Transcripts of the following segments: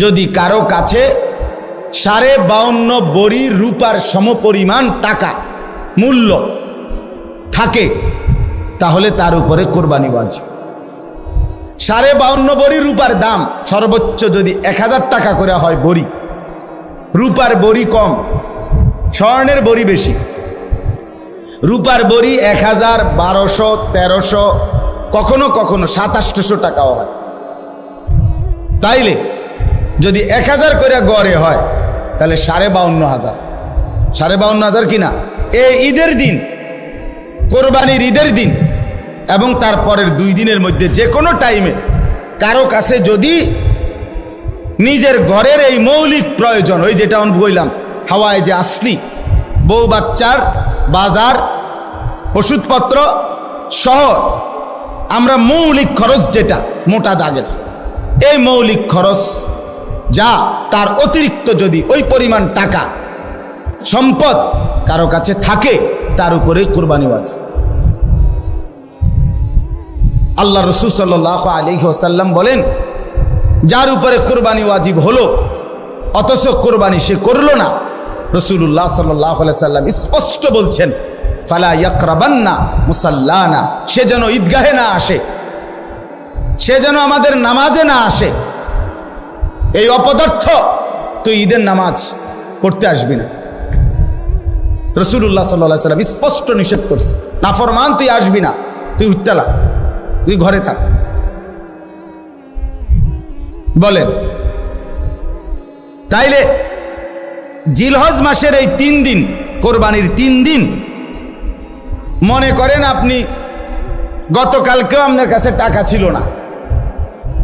যদি কারো কাছে 52.5 বড়ি রূপার সমপরিমাণ টাকা মূল্য থাকে, তাহলে তার উপরে কোরবানি ওয়াজিব। 52.5 বড়ি রূপার দাম সর্বোচ্চ যদি 1000 টাকা করে হয় বড়ি, রূপার বড়ি কম, স্বর্ণের বড়ি বেশি। রূপার বড়ি 1000, 1200, 1300, কখনো কখনো 2700 টাকাও হয়। তাইলে যদি 1000 করে গড়ে হয় তাহলে 52,500, 52,500 কিনা এই ঈদের দিন, কোরবানির ঈদের দিন এবং তারপরের 2 দিনের মধ্যে যে কোনো টাইমে কারো কাছে যদি নিজের ঘরের এই মৌলিক প্রয়োজন, ওই যেটা আমি বললাম হাওয়ায় যে আসলি, বউ বাচ্চার বাজার, ওষুধপত্র সহ আমরা মৌলিক খরচ যেটা মোটা দাগের, এই মৌলিক খরচ যা তার অতিরিক্ত যদি ওই পরিমাণ টাকা সম্পদ কারো কাছে থাকে, তার উপরে কোরবানি ওয়াজিব। আল্লাহ রাসূল সাল্লাল্লাহু আলাইহি ওয়াসাল্লাম বলেন, যার উপরে কোরবানি ওয়াজিব হলো অথচ কোরবানি সে করলো না, রাসূলুল্লাহ সাল্লাল্লাহু আলাইহি ওয়াসাল্লাম স্পষ্ট বলছেন, ফালা ইয়াকরাবান্না মুসাল্লানা, সে যেন ঈদগাহে না আসে, সে যেন আমাদের নামাজে না আসে। এই অপদার্থ তুই ঈদের নামাজ পড়তে আসবি না, রাসূলুল্লাহ সাল্লাল্লাহু আলাইহি ওয়াসাল্লাম স্পষ্ট নিষেধ করছে। নাফরমান তুই আসবি না, তুই উত্তালা, তুই ঘরে থাক। বলেন, তাইলে জিলহজ মাসের এই 3 দিন, কোরবানির 3 দিন, মনে করেন আপনি গতকালকেও আপনার কাছে টাকা ছিল না,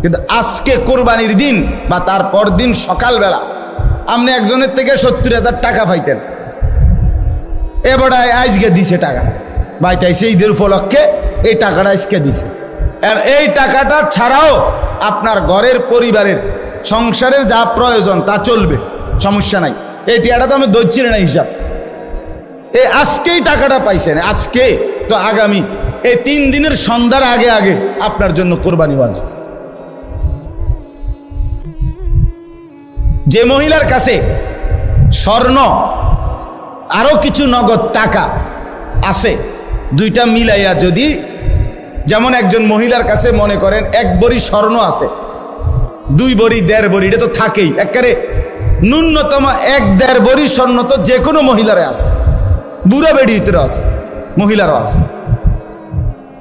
কিন্তু আজকে কোরবানির দিন বা তারপর দিন সকালবেলা আপনি একজনের থেকে 70,000 টাকা পাইতেন, এবারে আজকে দিছে টাকাটা, ভাই তাই সেই ঈদের উপলক্ষে এই টাকাটা আজকে দিছে। আর এই টাকাটা ছাড়াও আপনার ঘরের পরিবারের সংসারের যা প্রয়োজন তা চলবে, সমস্যা নাই। এই টাকাটা তো আমি ধরছি না হিসাব, এই আজকেই টাকাটা পাইছেন, আজকে তো আগামী এই 3 দিনের সন্ধ্যার আগে আগে আপনার জন্য কোরবানি ওয়াজিব। যে মহিলার কাছে স্বর্ণ আরো কিছু নগদ টাকা আছে, দুইটা মিলাইয়া যদি, যেমন একজন মহিলার কাছে মনে করেন 1 বড়ি স্বর্ণ আছে, 2 বড়ি, 1.5 বড়ি, এটা তো থাকেই, একেবারে ন্যূনতম 1-1.5 বড়ি স্বর্ণ তো যে কোনো মহিলারে আছে, বুড়া বেড়ি ভিতরে আছে, মহিলারও আছে,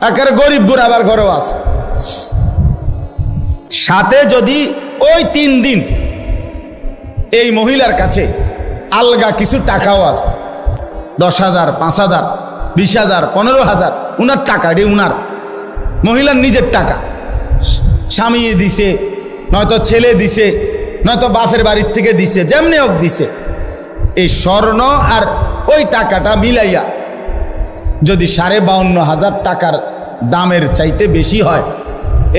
একেবারে গরিব বুড়াবার ঘরেও আছে। সাথে যদি ওই 3 দিন এই মহিলার কাছে আলগা কিছু টাকাও আছে, 10,000, 5,000, 20,000, 15,000, উনার টাকা, এটি উনার মহিলার নিজের টাকা, স্বামী দিছে, নয়তো ছেলে দিছে, নয়তো বাপের বাড়ির থেকে দিছে, যেমনি হোক দিছে, এই স্বর্ণ আর ওই টাকাটা মিলাইয়া যদি 52,500 টাকার দামের চাইতে বেশি হয়,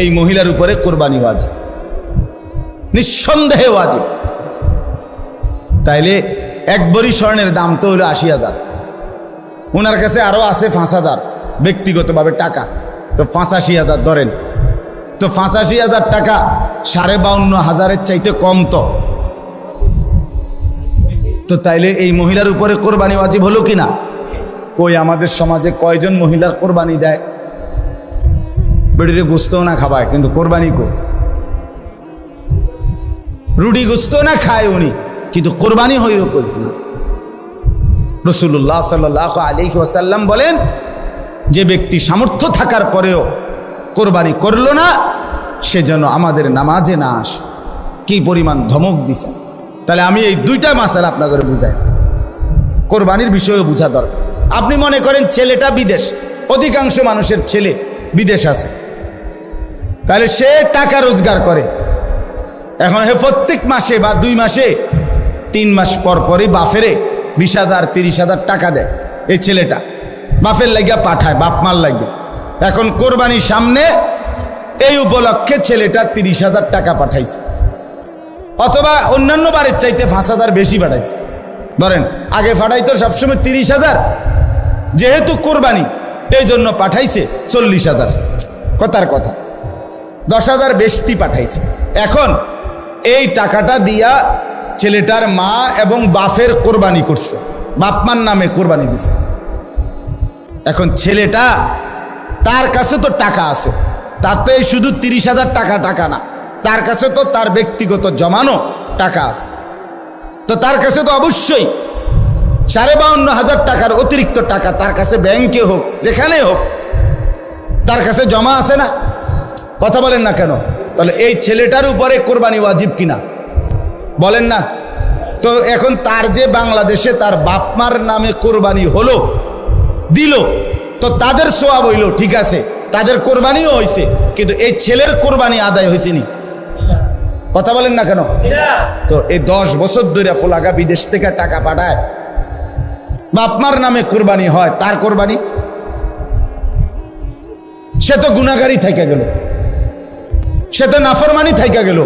এই মহিলার উপরে কোরবানি ওয়াজিব, নিঃসন্দেহে ওয়াজিব। তাইলে 1 বড়ি স্বর্ণের দাম তো হলো 80,000, ওনার কাছে আরো আছে 5,000 ব্যক্তিগতভাবে টাকা, তো 85,000 ধরেন, তো 85,000 টাকা 52,500-এর চাইতে কম তো তাইলে এই মহিলার উপরে কোরবানি ওয়াজিব হলো কিনা? কই আমাদের সমাজে কয়জন মহিলার কোরবানি দেয়? বেড়িতে গুস্তও না খাবায়, কিন্তু কোরবানি কো, রুটি গুস্তও না খায় উনি, কিন্তু কোরবানি হইও কই না। রাসূলুল্লাহ সাল্লাল্লাহু আলাইহি ওয়াসাল্লাম বলেন, যে ব্যক্তি সামর্থ্য থাকার পরেও কোরবানি করলো না, সে যেন আমাদের নামাজে না আসে। কি পরিমাণ ধমক দিছে! তাহলে আমি এই 2টা মাসালা আপনাদের বুঝাই, কোরবানির বিষয়ে বুঝা দরকার। আপনি মনে করেন ছেলেটা বিদেশ, অধিকাংশ মানুষের ছেলে বিদেশ আছে, তাহলে সে টাকা রোজগার করে, এখন হে প্রত্যেক মাসে বা 2 মাসে 3 মাস পর পরই বাফেরে 20,000, 30,000 টাকা দেয়। এই ছেলেটা বাফের লাগিয়া পাঠায়, বাপ মার লাগে। এখন কোরবানির সামনে এই উপলক্ষে ছেলেটা 30,000 টাকা পাঠাইছে, অথবা অন্যান্য বারের চাইতে 5,000 বেশি পাঠাইছে। ধরেন আগে পাঠাইতো সবসময় 30,000, যেহেতু কোরবানি এই জন্য পাঠাইছে 40,000, কথার কথা 10,000 বেশি পাঠাইছে। এখন এই টাকাটা দিয়া ছেলেটার মা এবং বাপের কোরবানি করছে, বাপমার নামে কোরবানি দিছে। এখন ছেলেটা, তার কাছে তো টাকা আছে, তার তো এই শুধু 30,000 টাকা না, তার কাছে তো তার ব্যক্তিগত জমানো টাকা আছে। তো তার কাছে তো অবশ্যই 52,500 টাকার অতিরিক্ত টাকা তার কাছে ব্যাংকে হোক যেখানে হোক তার কাছে জমা আছে না? কথা বলেন না কেন? তাহলে এই ছেলেটার উপরে কোরবানি ওয়াজিব কিনা বলেন না? তো এখন তার যে বাংলাদেশে তার বাপমার নামে কোরবানি হলো, দিল, তো তাদের সোয়াব হইল, ঠিক আছে, তাদের কোরবানিও হয়েছে, কিন্তু এই ছেলের কোরবানি আদায় হয়েছে নি? কথা বলেন না কেন? তো এই 10 বছর ধরে ফোলাগা বিদেশ থেকে টাকা পাঠায়, বাপমার নামে কোরবানি হয়, তার কোরবানি? সে তো গুনাহগারী থাইকা গেল, সে তো নাফরমানি থাইকা গেল।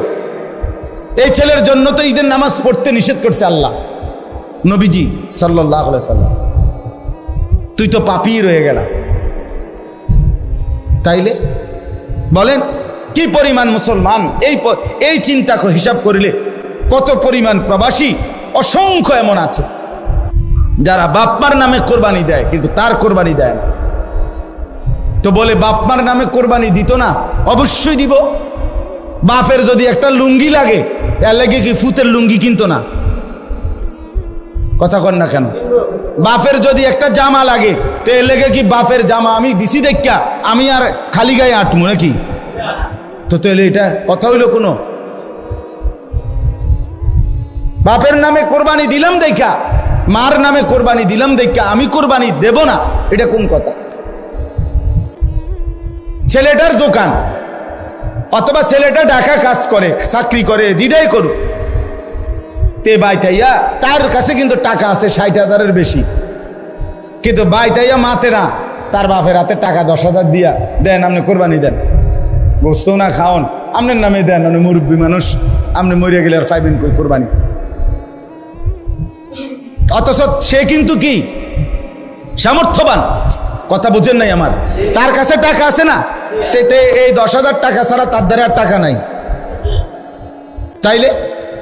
এই ছেলের জন্য তো ঈদের নামাজ পড়তে নিষেধ করছে আল্লাহ, নবীজি সাল্লাল্লাহু আলাইহি সাল্লাম। তুই তো পাপী রয়ে গেলা। তাইলে বলেন কি পরিমাণ মুসলমান, এই চিন্তা হিসাব করিলে কত পরিমাণ প্রবাসী অসংখ্য এমন আছে যারা বাপমার নামে কোরবানি দেয় কিন্তু তার কোরবানি দেয় না। তো বলে বাপমার নামে কোরবানি দিত না? অবশ্যই দিব। বাপের যদি একটা লুঙ্গি লাগে, এর লাগে কি ফুতের লুঙ্গি কিনতো না? কথা কন না কেন? বাপের যদি একটা জামা লাগে, তো এর লেগে কি বাপের জামা আমি দিছি দেখা আমি আর খালি গায়ে আটমু নাকি? তো তাহলে এটা কথা হইল কোনো? বাপের নামে কোরবানি দিলাম দেখা, মার নামে কোরবানি দিলাম দেখা আমি কোরবানি দেব না, এটা কোন কথা? ছেলেটার দোকান অথবা ছেলেটা ঢাকা কাজ করে, চাকরি করে, যেটাই করুক, তে বাইতাইয়া তার কাছে কিন্তু টাকা আছে 60,000-এর বেশি, কিন্তু বাইতাইয়া মাতে না, তার বাপের হাতে টাকা 10,000 দিয়া দেন, আপনি কোরবানি দেন, গোস্ত না খাওন, আপনার নামে দেন, আপনি মুরব্বী মানুষ, আপনি মরিয়া গেলে আর পাইবেন কই কোরবানি? অথচ সে কিন্তু কি সামর্থ্যবান, কথা বুঝেন নাই আমার? তার কাছে টাকা আছে না, এই 10,000 টাকা ছাড়া তার দ্বারা আর টাকা নাই।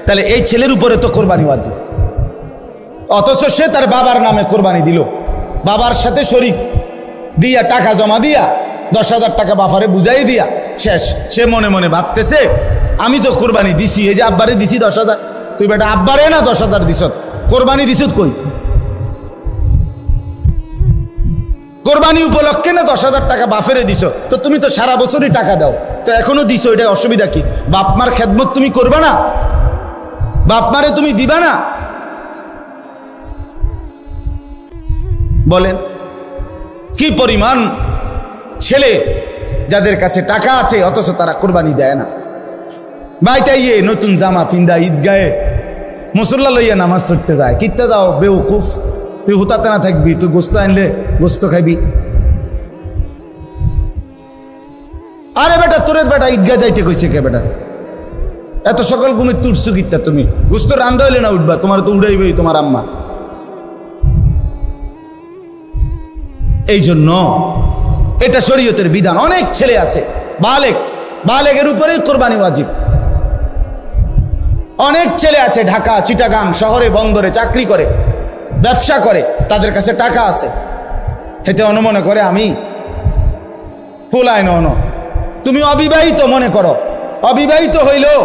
তাহলে এই ছেলের উপরে তো কোরবানি ওয়াজিব, অথচ সে তার বাবার নামে কোরবানি দিল, বাবার সাথে শরিক দিয়া টাকা জমা দিয়া 10,000 টাকা বাফারে বুঝাই দিয়া শেষ। সে মনে মনে ভাবতেছে আমি তো কোরবানি দিছি, এই যে আব্বারে দিছি 10,000, তুই বেটা আব্বারে না 10,000 দিস, কোরবানি দিস কই? কোরবানি উপলক্ষে না 10,000 টাকা বাফেরে দিছ, তো তুমি তো সারা বছরই টাকা দাও, তো এখনো দিছ, এটা অসুবিধা কি? বাপমার খেদমত তুমি করবা না? বাপমারে তুমি দিবা না? বলেন কি পরিমাণ ছেলে যাদের কাছে টাকা আছে অথচ তারা কোরবানি দেয় না। বাইতাইয়ে নতুন জামা ফিন্দা ঈদগাহে মুসল্লা লইয়া নামাজ পড়তে যায়, কিনতে যাও বেউকুফ, তুই হুতাতে না থাকবি, তুই গোস্ত আনলে গোস্ত খাইবি। আরে বেটা তোরে বেটা ঈদগাহ যাইতে কইছে কে বেটা? এত সকাল ঘুমে তুটছু কিত্তা তুমি? গোস্ত রান্ধা হইলে না উঠবা, তোমার তো উড়াইবেই তোমার আম্মা। এই জন্য এটা শরীয়তের বিধান। অনেক ছেলে আছে বালেগের উপরেই কোরবানি ওয়াজিব। অনেক ছেলে আছে ঢাকা, চিটাগাং শহরে, বন্দরে চাকরি করে, ব্যবসা করে, তাদের কাছে টাকা আছে, হেতে মনে করে আমি ফুলায় ন। তুমি অবিবাহিত মনে করো, অবিবাহিত হইলেও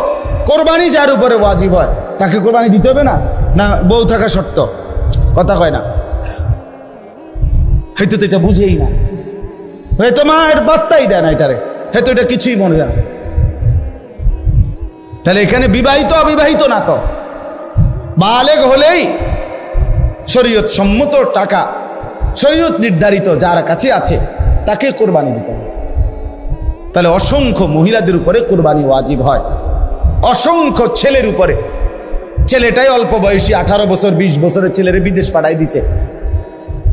কোরবানি যার উপরে ওয়াজিব হয় তাকে কোরবানি দিতে হবে না? না বউ থাকা শর্ত? কথা কয় না, হয়তো তো এটা বুঝেই না, হয়তো মায়ের বার্তাই দেয় না এটারে, হয়তো এটা কিছুই মনে যায় না। তাহলে এখানে বিবাহিত অবিবাহিত না, তো বালেগ হলেই শরীয়ত সম্মত টাকা, শরীয়ত নির্ধারিত যার কাছে আছে তাকে কোরবানি দিতে হবে। তাহলে অসংখ্য মহিলাদের উপরে কোরবানি ওয়াজিব হয়, অসংখ্য ছেলের উপরে। ছেলেটাই অল্প বয়সী 18 বছর 20 বছরের ছেলেরে বিদেশ পাঠাই দিছে,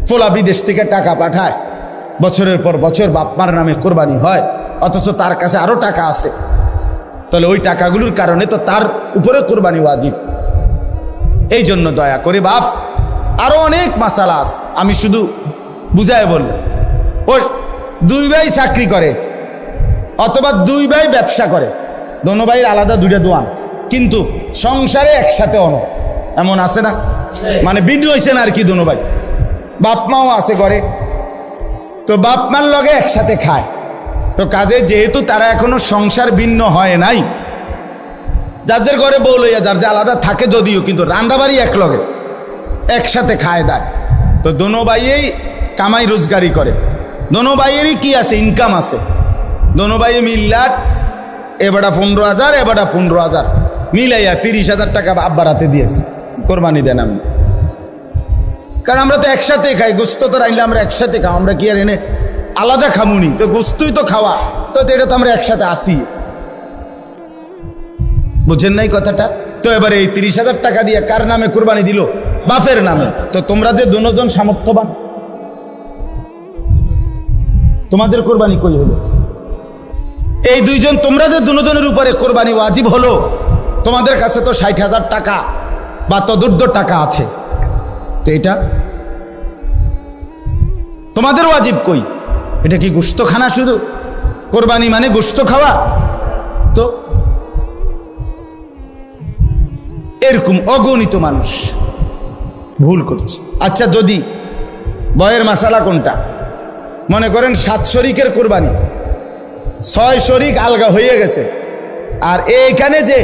ফোলা বিদেশ থেকে টাকা পাঠায়, বছরের পর বছর বাপমার নামে কোরবানি হয়, অথচ তার কাছে আরো টাকা আছে। তাহলে ওই টাকাগুলোর কারণে তো তার উপরে কোরবানি ওয়াজিব। এই জন্য দয়া করে বাপ, আরো অনেক মাসালা আছে, আমি শুধু বুঝায় বলব। ও 2 ভাই চাকরি করে অথবা 2 ভাই ব্যবসা করে, দোনো ভাইয়ের আলাদা 2টা দোয়ান, কিন্তু সংসারে একসাথে অন, এমন আছে না? মানে ভিন্ন হয়েছে না আর কি, দোনো ভাই বাপ মাও আছে ঘরে, তো বাপ মার লগে একসাথে খায়। তো কাজে যেহেতু তারা এখনো সংসার ভিন্ন হয় নাই, যাদের ঘরে বউ লইয়া যার যে আলাদা থাকে যদিও, কিন্তু রান্দাবাড়ি এক লগে একসাথে খায় দেয়। তো দোনো ভাইয়েই কামাই রোজগারি করে, দোনো ভাইয়েরই কি আছে, ইনকাম আছে। দোনো ভাই মিল্লাট, এবারটা 15,000, এবারটা 15,000 মিলাইয়া 30,000 টাকা আব্বার হাতে দিয়েছে, কোরবানি দেন আমি। কারণ আমরা তো একসাথে খাই, গোস্ত তো রাইলে আমরা একসাথে খাও, আমরা কি আর এনে আলাদা খামুনি? তো গোস্তই তো খাওয়া, তো এটা তো আমরা একসাথে আসি, বুঝেন নাই কথাটা? তো এবারে এই 30,000 টাকা দিয়ে কার নামে কোরবানি দিল? বাপের নামে। তো তোমরা যে দুজন সামর্থ্যবান, তোমাদের কোরবানি কই হলো? এই দুইজন, তোমরা যে দুজনের উপরে কোরবানি ওয়াজিব হলো, তোমাদের কাছে তো 60,000 টাকা বা তদুর্ধ টাকা আছে, তো এটা তোমাদের ওয়াজিব কই? এটা কি গোশত খানা? শুধু কোরবানি মানে গোশত খাওয়া? তো এরকম অগণিত মানুষ ভুল করছে। আচ্ছা, যদি বয়ের মাসালা কোনটা? মনে করেন 7 শরিকের কোরবানি, 6 শরিক আলগা হয়ে গেছে, আর এইখানে যে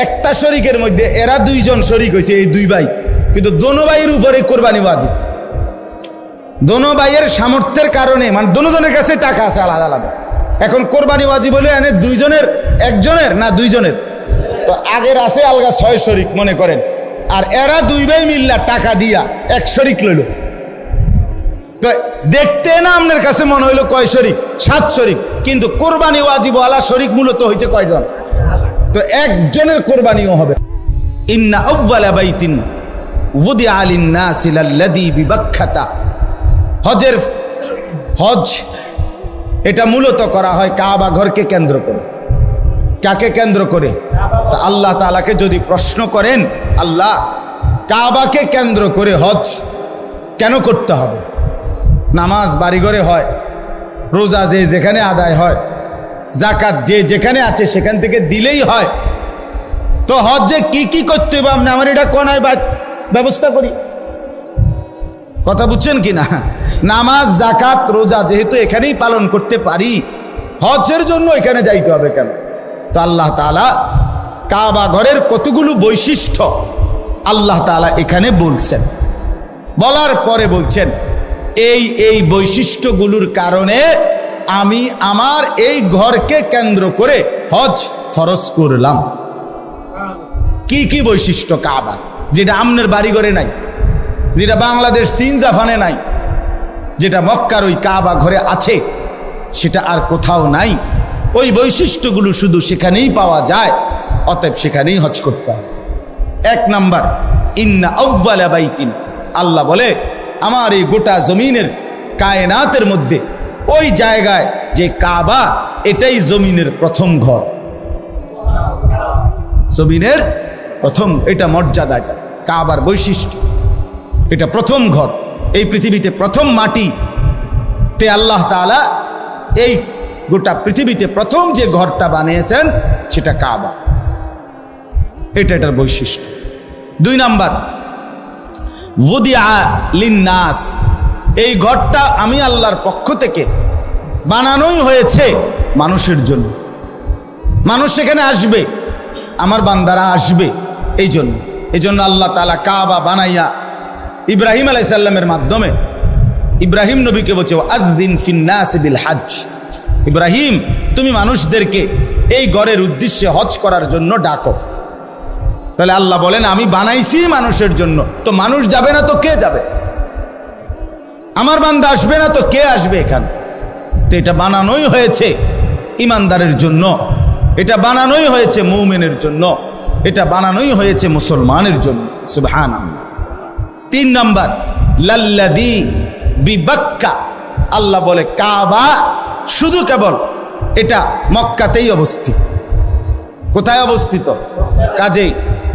একটা শরিকের মধ্যে এরা 2 জন শরিক হয়েছে, এই 2 ভাই, কিন্তু দোনো ভাইয়ের উপরে কোরবানি ওয়াজিব। দোনো ভাইয়ের সামর্থ্যের কারণে, মানে দোনো জনের কাছে টাকা আছে আলাদা আলাদা, এখন কোরবানি ওয়াজিব হলে এনে 2 জনের, একজনের না 2 জনের। তো আগের আছে আলগা 6 শরিক মনে করেন, আর এরা 2 ভাই মিল্লা টাকা দিয়া 1 শরিক লইল। তো দেখতে না আপনার কাছে মনে হইলো কয় শরিক? 7 শরিক, কিন্তু কোরবানি ওয়াজিব ওয়ালা শরিক মূলত হয়েছে কয়জন? তো একজনের কোরবানিও হবে। ইন্না আউওয়ালা বাইতিন উদিআ লিন-নাসি লাল্লাযী বিবাক্কাতা, হজ এটা মূলত করা হয় কাবা ঘরকে কেন্দ্র করে। কাকে কেন্দ্র করে? তা আল্লাহ তাআলাকে যদি প্রশ্ন করেন, আল্লাহ কাবাকে কেন্দ্র করে হজ কেন করতে হবে? নামাজ বাড়িঘরে হয়, রোজা যে যেখানে আদায় হয়, জাকাত যে যেখানে আছে সেখান থেকে দিলেই হয়, তো হজে কি কি করতে হবে? আপনি আমার এটা কোনায় ব্যবস্থা করি, কথা বুঝছেন কি না? নামাজ জাকাত রোজা যেহেতু এখানেই পালন করতে পারি, হজের জন্য এখানে যাইতে হবে কেন? তো আল্লাহ তাআলা কাবা ঘরের কতগুলো বৈশিষ্ট্য আল্লাহ তাআলা এখানে বলছেন, বলার পরে বলছেন এই বৈশিষ্ট্যগুলোর কারণে আমি আমার এই ঘরকে কেন্দ্র করে হজ ফরজ করলাম। কি কি বৈশিষ্ট্য কাবা, যেটা আমনের বাড়ি ঘরে নাই, যেটা বাংলাদেশ চীন জাপানে নাই, যেটা মক্কার ওই কাবা ঘরে আছে, সেটা আর কোথাও নাই। ওই বৈশিষ্ট্যগুলো শুধু সেখানেই পাওয়া যায়, অতএব সেখানেই হজ করতে হবে। 1 নাম্বার, ইন্না আউওয়ালা বাইতিন, আল্লাহ বলে আমার এই গোটা জমিনের কায়নাতের মধ্যে ওই জায়গায় যে কাবা, এটাই জমিনের প্রথম ঘর, জমিনের প্রথম, এটা মর্যাদা, এটা কাবার বৈশিষ্ট্য, এটা প্রথম ঘর। এই পৃথিবীতে প্রথম মাটি তে আল্লাহ তাআলা এই গোটা পৃথিবীতে প্রথম যে ঘরটা বানিয়েছেন সেটা কাবা, এটা এটার বৈশিষ্ট্য। 2 নাম্বার, উদিআ লিন-নাস, এই ঘরটা আমি আল্লাহর পক্ষ থেকে বানানোই হয়েছে মানুষের জন্য। মানুষ সেখানে আসবে, আমার বান্দারা আসবে, এই জন্য আল্লাহ তাআলা কাবা বানাইয়া ইব্রাহিম আলাইহিস সালামের মাধ্যমে ইব্রাহিম নবীকে বলছে আযযিন ফিন-নাস বিল হজ, ইব্রাহিম তুমি মানুষদেরকে এই ঘরের উদ্দেশ্যে হজ করার জন্য ডাকো। তাহলে আল্লাহ বলেন আমি বানাইছি মানুষের জন্য, তো মানুষ যাবে না তো কে যাবে? আমার বান্দা আসবে না তো কে আসবে এখানে? তো এটা বানানোই হয়েছে ইমানদারের জন্য, এটা বানানোই হয়েছে মুমিনের জন্য, এটা বানানোই হয়েছে মুসলমানের জন্য। সুবহানাল্লাহ। 3 নাম্বার, লাল্লাযী বিবাক্কা, আল্লাহ বলে কাবা শুধু কেবল এটা মক্কাতেই অবস্থিত। কোথায় অবস্থিত? কাজেই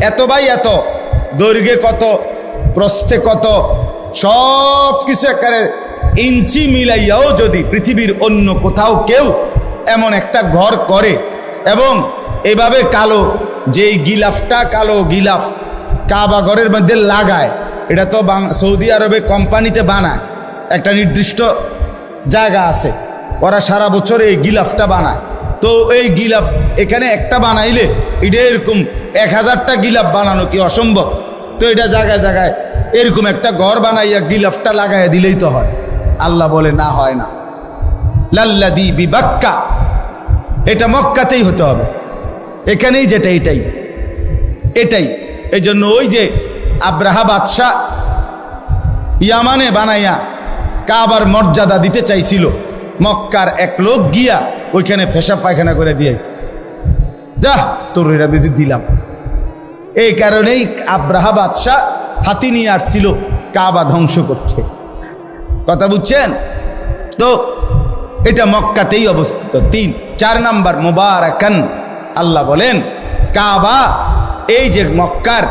এত বাই এত, দৈর্ঘ্যে কত, প্রস্থে কত, সব কিছু একেবারে ইঞ্চি মিলাইয়াও যদি পৃথিবীর অন্য কোথাও কেউ এমন একটা ঘর করে এবং এভাবে কালো যেই গিলাফটা কালো গিলাফ কাবা ঘরের মধ্যে লাগায়, এটা তো সৌদি আরবে কোম্পানিতে বানায়, একটা নির্দিষ্ট জায়গা আছে, ওরা সারা বছর এই গিলাফটা বানায়। তো এই গিলাফ এখানে একটা বানাইলে এটা এরকম 1000টা গিলাফ বানানো কি অসম্ভব? তো এটা জায়গায় জায়গায় এরকম একটা ঘর বানাইয়া গিলাফটা লাগাইয়া দিলেই তো হয়। আল্লাহ বলে না, হয় না। লাল্লাযী বিবাক্কা, এটা মক্কাতেই হতে হবে, এখানেই যেটা এটাই এটাই। এই জন্য ওই যে আব্রাহা বাদশাহ ইয়ামানে বানাইয়া কাবার মর্যাদা দিতে চাইছিল, মক্কার এক লোক গিয়া ওইখানে পেশাব পায়খানা করে দিয়েছে, যা তোর এটা বেশি দিলাম। এই কারণেই আব্রাহা বাদশাহ হাতি নিয়ে আসছিল কাবা ধ্বংস করছে। কথা বুঝছেন তো? এটা মক্কাতেই অবস্থিত। 4 নাম্বার মুবারাকান, আল্লাহ বলেন কাবা এই যে মক্কার,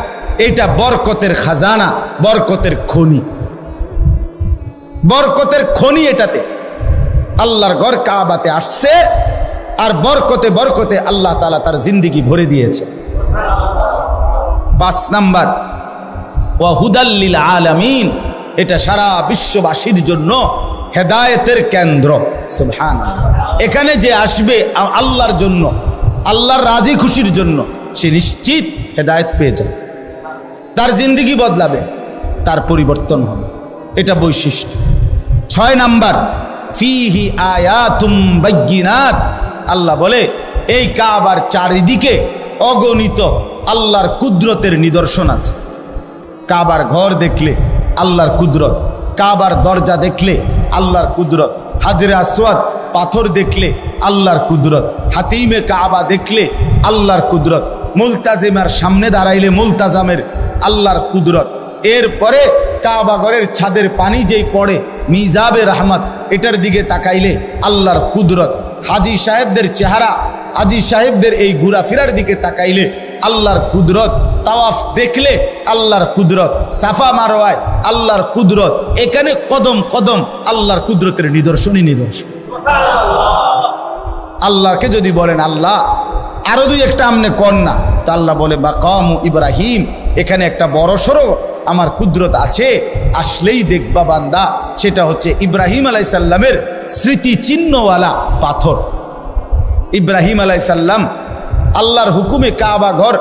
এটা বরকতের খাজানা, বরকতের খনি, বরকতের খনি। এটাতে আল্লাহর ঘর কাবাতে আসছে, আর বরকতে বরকতে আল্লাহ তাআলা তার জিন্দেগি ভরে দিয়েছে। 5 নাম্বার ওয়া হুদাল লিল আলামিন, এটা সারা বিশ্ববাসীর জন্য হেদায়েতের কেন্দ্র। সুবহানাল্লাহ। এখানে যে আসবে আল্লাহর জন্য, আল্লাহর রাজি খুশির জন্য, সে নিশ্চিত হেদায়েত পেয়ে যাবে, তার জিন্দেগি বদলাবে, তার পরিবর্তন হবে। এটা বৈশিষ্ট্য। 6 নাম্বার ফিহি আয়াতুম বাইয়িনাত, আল্লাহ বলে এই কাবার চারিদিকে অগণিত আল্লাহর কুদরতের নিদর্শন আছে। কাবার ঘর দেখলে আল্লাহর কুদরত, কাবার দরজা দেখলে আল্লাহর কুদরত, হাজরে আসওয়াদ পাথর দেখলে আল্লাহর কুদরত, হাতিমে কাবা দেখলে আল্লাহর কুদরত, মুলতাজিমের সামনে দাঁড়াইলে মুলতাজামের আল্লাহর কুদরত। এরপরে কাবা ঘরের ছাদের পানি যেই পড়ে মিজাবে রহমত, এটার দিকে তাকাইলে আল্লাহর কুদরত। হাজি সাহেবদের চেহারা, হাজি সাহেবদের এই ঘোরাফেরার দিকে তাকাইলে আল্লাহর কুদরত। তাওয়াফ দেখলে আল্লাহর কুদরত, সাফা মারওয়ায় আল্লাহর কুদরত। এখানে কদম কদম আল্লাহর কুদরতের নিদর্শনই নিদর্শন। আল্লাহকে যদি বলেন আল্লাহ আরো 2-1টা আমনে কর না, তা আল্লাহ বলে মাকামু ইব্রাহিম, এখানে একটা বড় সড়ো আমার কুদরত আছে, আসলেই দেখবা বান্দা। সেটা হচ্ছে ইব্রাহিম আলাইহিস সালামের স্মৃতি চিহ্নওয়ালা পাথর। ইব্রাহিম আলাইহিস সালাম আল্লাহর হুকুমে কাবা ঘর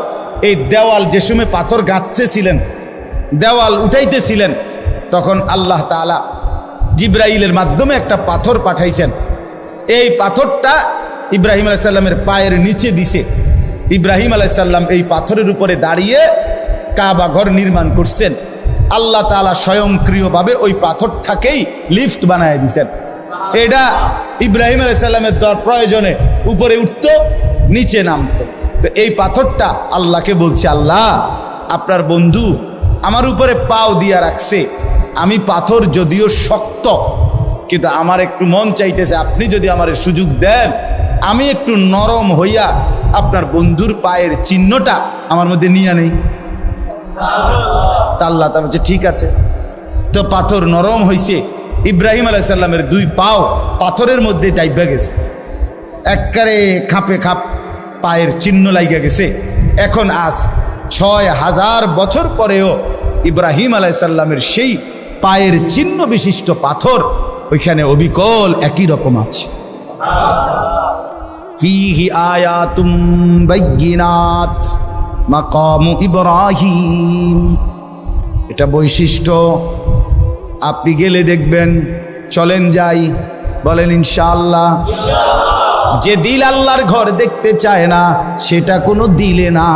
এই দেওয়াল যে সময় পাথর গাঁথতেছিলেন, দেওয়াল উঠাইতেছিলেন, তখন আল্লাহ তাআলা জিব্রাইলের মাধ্যমে একটা পাথর পাঠাইছেন। এই পাথরটা ইব্রাহিম আলাইহিস সালামের পায়ের নিচে দিছে। ইব্রাহিম আলাইহিস সালাম এই পাথরের উপরে দাঁড়িয়ে কাবা ঘর নির্মাণ করছেন। আল্লাহ তাআলা স্বয়ংক্রিয়ভাবে ওই পাথরটাকেই লিফট বানায় দিয়েছেন। এটা ইব্রাহিম আলাইহিস সালামের প্রয়োজনে উপরে উঠতো, নিচে নামতো। তো এই পাথরটা আল্লাহকে বলছে, আল্লাহ আপনার বন্ধু আমার উপরে পাও দিয়া রাখছে, আমি পাথর যদিও শক্ত, কিন্তু আমার একটু মন চাইতেছে আপনি যদি আমার সুযোগ দেন, আমি একটু নরম হইয়া আপনার বন্ধুর পায়ের চিহ্নটা আমার মধ্যে নিয়ে নেই। তা আল্লাহ তা বলছে ঠিক আছে। তো পাথর নরম হইছে, ইব্রাহিম আলাইহিস সালামের 2 পাও পাথরের মধ্যে দাইবা গেছে, একবারে খাপে খাপ পায়ের চিহ্ন লাগিয়া গেছে। এখন আজ 6000 বছর পরেও ইব্রাহিম আলাইহিস সালামের সেই পায়ের চিহ্ন বিশিষ্ট পাথর ওইখানে অবিকল একই রকম আছে। ফিহি আয়াতুম বাইয়িনাত মাকামু ইব্রাহিম, এটা বৈশিষ্ট্য। আপনি গেলে দেখবেন, চলেন যাই, বলেন ইনশাআল্লাহ। যে দিল আল্লাহর ঘর দেখতে চায় না সেটা কোনো দিলে না,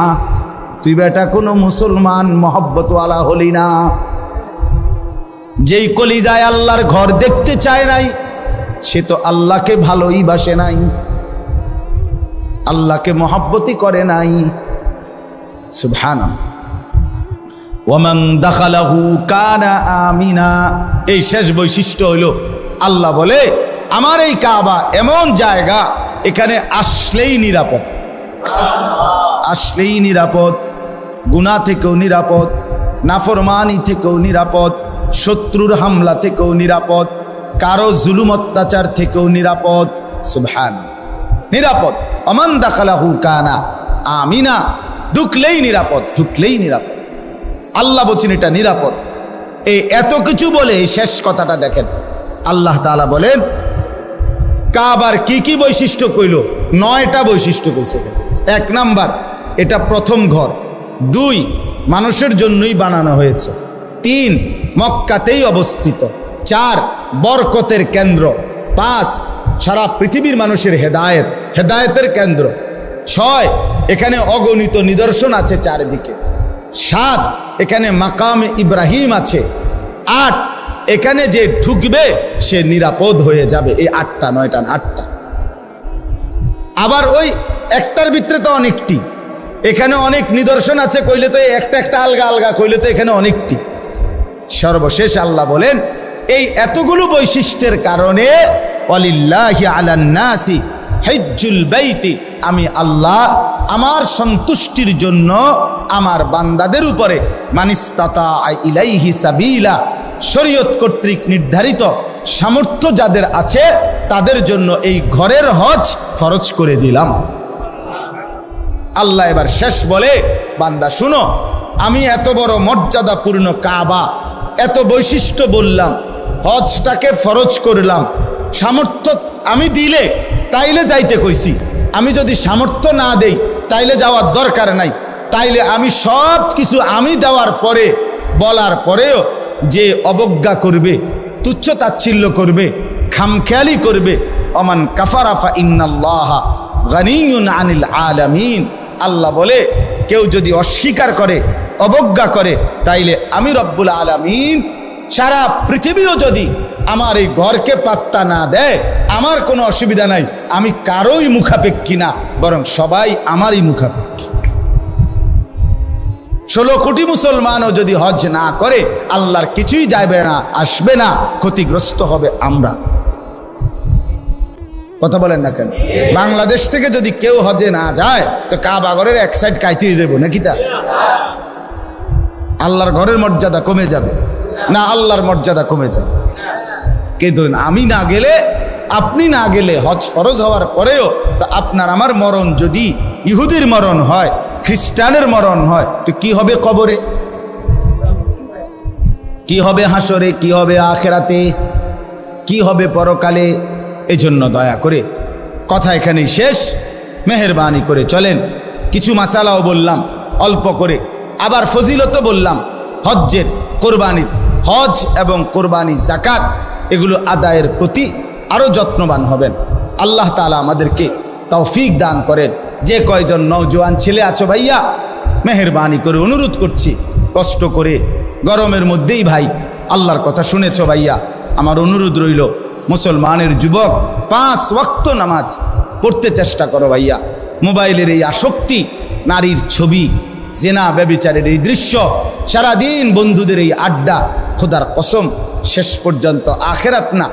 তুই বেটা কোনো মুসলমান মহব্বতওয়ালা হলি না। যেই কলিজায় আল্লাহর ঘর দেখতে চায় নাই সে তো আল্লাহকে ভালোই বাসে নাই, আল্লাহকে মহব্বতই করে নাই। সুবহানাল্লাহ। ওয়ামান দাখালাহু কানা আমিনা, এই শেষ বৈশিষ্ট্য হলো আল্লাহ বলে আমার এই কাবা এমন জায়গা, এখানে আসলেই নিরাপদ, আসলেই নিরাপদ, গুনাহ থেকেও নিরাপদ, নাফরমানি থেকেও নিরাপদ, শত্রুর হামলা থেকেও নিরাপদ, কারো জুলুম অত্যাচার থেকেও নিরাপদ। সুবহানাল্লাহ, নিরাপদ। ওমান দাখালাহু কানা আমিনা, ঢুকলেই নিরাপদ, ঢুকলেই নিরাপদ। আল্লাহ বলছেন এটা নিরাপদ। এই এত কিছু বলে এই শেষ কথাটা দেখেন, আল্লাহ তাআলা বলেন কাবার কি কি বৈশিষ্ট্য কইল? 9টা বৈশিষ্ট্য কইছে। 1 নাম্বার, এটা প্রথম ঘর। 2, মানুষের জন্যই বানানো হয়েছে। 3, মক্কাতেই অবস্থিত। 4, বরকতের কেন্দ্র। 5, সারা পৃথিবীর মানুষের হেদায়েতের কেন্দ্র। 6, এখানে অগণিত নিদর্শন আছে চারিদিকে। 7, এখানে মাকামে ইব্রাহিম আছে। 8, এখানে যে ঢুকবে সে নিরাপদ হয়ে যাবে। এই 8টা 9টা 8টা। আবার ওই একটার ভিতরে তো অনেকটি, এখানে অনেক নিদর্শন আছে কইলে তো একটা একটা আলগা আলগা কইলে তো এখানে অনেকটি। সর্বশেষ আল্লাহ বলেন এই এতগুলো বৈশিষ্ট্যের কারণে ওয়ালিল্লাহি আলান নাসি হিজ্জুল বাইতি, আমি আল্লাহ আমার সন্তুষ্টির জন্য আমার বান্দাদের উপরে মানিস্তাতা ইলাইহি সাবিলা, শরীয়ত কর্তৃক নির্ধারিত সামর্থ্য যাদের আছে তাদের জন্য এই ঘরের হজ ফরজ করে দিলাম। আল্লাহ এবার শেষ বলে বান্দা শুনো, আমি এত বড় মর্যাদাপূর্ণ কাবা, এত বৈশিষ্ট্য বললাম, হজটাকে ফরজ করলাম, সামর্থ্য আমি দিলে তাইলে যাইতে কইছি, আমি যদি সামর্থ্য না দেই তাইলে যাওয়ার দরকার নাই। তাইলে আমি সব কিছু আমি দেওয়ার পরে বলার পরেও যে অবজ্ঞা করবে, তুচ্ছ তাচ্ছিল্য করবে, খামখেয়ালি করবে, অমান কাফারা ফা ইন্নাল্লাহা গানিয়ুন আনিল আলামিন, আল্লাহ বলে কেউ যদি অস্বীকার করে, অবজ্ঞা করে, তাইলে আমি রব্বুল আলামিন সারা পৃথিবীও যদি আমার এই ঘরকে পাত্তা না দেয় আমার কোনো অসুবিধা নাই, আমি কারোই মুখাপেক্ষী না, বরং সবাই আমারই মুখাপেক্ষী। 16 কোটি মুসলমানও যদি হজ না করে আল্লাহর কিছুই যাবে না, আসবে না, ক্ষতিগ্রস্ত হবে আমরা। কথা বলেন না কেন? বাংলাদেশ থেকে যদি কেউ হজে না যায় তো কাবা ঘরের এক সাইড কাইতেই যাবো নাকি? তা আল্লাহর ঘরের মর্যাদা কমে যাবে না? আল্লাহর মর্যাদা কমে যাবে। কে ধরেন আমি না গেলে, আপনি না গেলে, হজ ফরজ হওয়ার পরেও তো আপনার আমার মরণ যদি ইহুদির মরণ হয়, খ্রিস্টানের মরণ হয়, তো কি হবে কবরে, কি হবে হাসরে, কি হবে আখেরাতে, কি হবে পরকালে? এজন্য দয়া করে কথা এখানেই শেষ। মেহেরবানি করে চলেন, কিছু মাসালাও বললাম অল্প করে, আবার ফজিলতও বললাম হজ্জের, কোরবানির। হজ এবং কোরবানি, যাকাত এগুলো আদায়ের প্রতি আরও যত্নবান হবেন। আল্লাহ তাআলা আমাদেরকে তৌফিক দান করেন। যে কয়জন নওজোয়ান ছেলে আছো ভাইয়া, মেহেরবানি করে অনুরোধ করছি, কষ্ট করে গরমের মধ্যেই ভাই আল্লাহর কথা শুনেছ ভাইয়া, আমার অনুরোধ রইল মুসলমানের যুবক 5 ওয়াক্ত নামাজ পড়তে চেষ্টা করো ভাইয়া। মোবাইলের এই আসক্তি, নারীর ছবি, জেনা ব্যভিচারের এই দৃশ্য, সারাদিন বন্ধুদের এই আড্ডা, খোদার কসম শেষ পর্যন্ত আখেরাত না,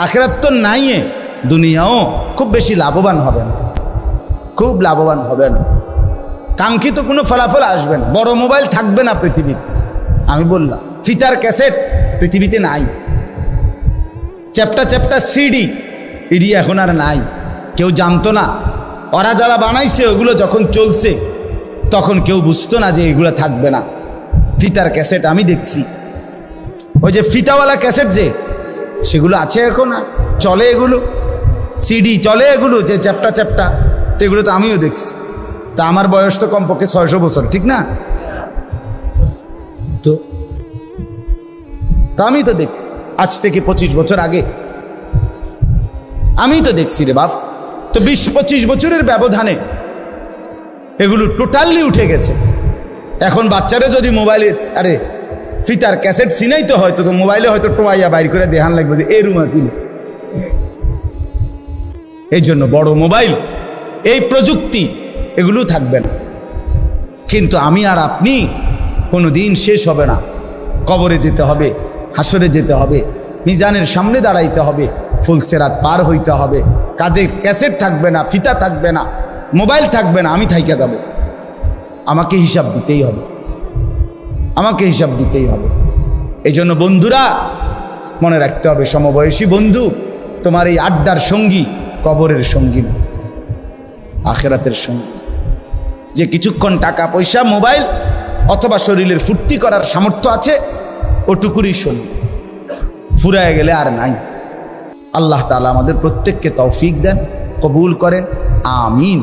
আখেরাত তো নাই, দুনিয়াও খুব বেশি লাভবান হবে না, খুব লাভবান হবে না, কাঙ্ক্ষিত কোনো ফলাফল আসবে না। বড় মোবাইল থাকবে না পৃথিবীতে, আমি বললাম ফিতার ক্যাসেট পৃথিবীতে নাই, চ্যাপ্টা চ্যাপ্টা সিডি ইডি এখন আর নাই, কেউ জানতো না। ওরা যারা বানাইছে ওগুলো যখন চলছে তখন কেউ বুঝতো না যে এগুলো থাকবে না। ফিতার ক্যাসেট আমি দেখছি, ওই যে ফিতাওয়ালা ক্যাসেট যে সেগুলো আছে এখন, আর চলে এগুলো, সিডি চলে এগুলো যে চ্যাপ্টা চ্যাপ্টা, তো এগুলো তো আমিও দেখছি। তা আমার বয়স তো কমপক্ষে 600 বছর, ঠিক না? তো আমি তো দেখছি আজ থেকে 25 বছর আগে আমি তো দেখছি রে বাপ। তো 20-25 বছরের ব্যবধানে এগুলো টোটালি উঠে গেছে। এখন বাচ্চারা যদি মোবাইলে আরে ফিতার ক্যাসেট চিনাইতে হয়তো তো মোবাইলে হয়তো টোয়াইয়া বাইর করে দেখান লাগবে যে এরুম আছিল। এই জন্য বড় মোবাইল, এই প্রযুক্তি এগুলো থাকবে না। কিন্তু আমি আর আপনি কোনো দিন শেষ হবে না, কবরে যেতে হবে, হাসরে যেতে হবে, মিজানের সামনে দাঁড়াইতে হবে, ফুলসেরাত পার হইতে হবে। কাজে ক্যাসেট থাকবে না, ফিতা থাকবে না, মোবাইল থাকবে না, আমি থাইকা যাব। আমাকে হিসাব দিতেই হবে, আমাকে হিসাব দিতেই হবে। এই জন্য বন্ধুরা মনে রাখতে হবে, সমবয়সী বন্ধু তোমার এই আড্ডার সঙ্গী কবরের সঙ্গী না, আখেরাতের সঙ্গী। যে কিছুক্ষণ টাকা পয়সা মোবাইল অথবা শরীরের ফুর্তি করার সামর্থ্য আছে ওটুকুরই শোনি, ফুরায় গেলে আর নাই। আল্লাহ তাআলা আমাদের প্রত্যেককে তৌফিক দেন, কবুল করেন, আমিন।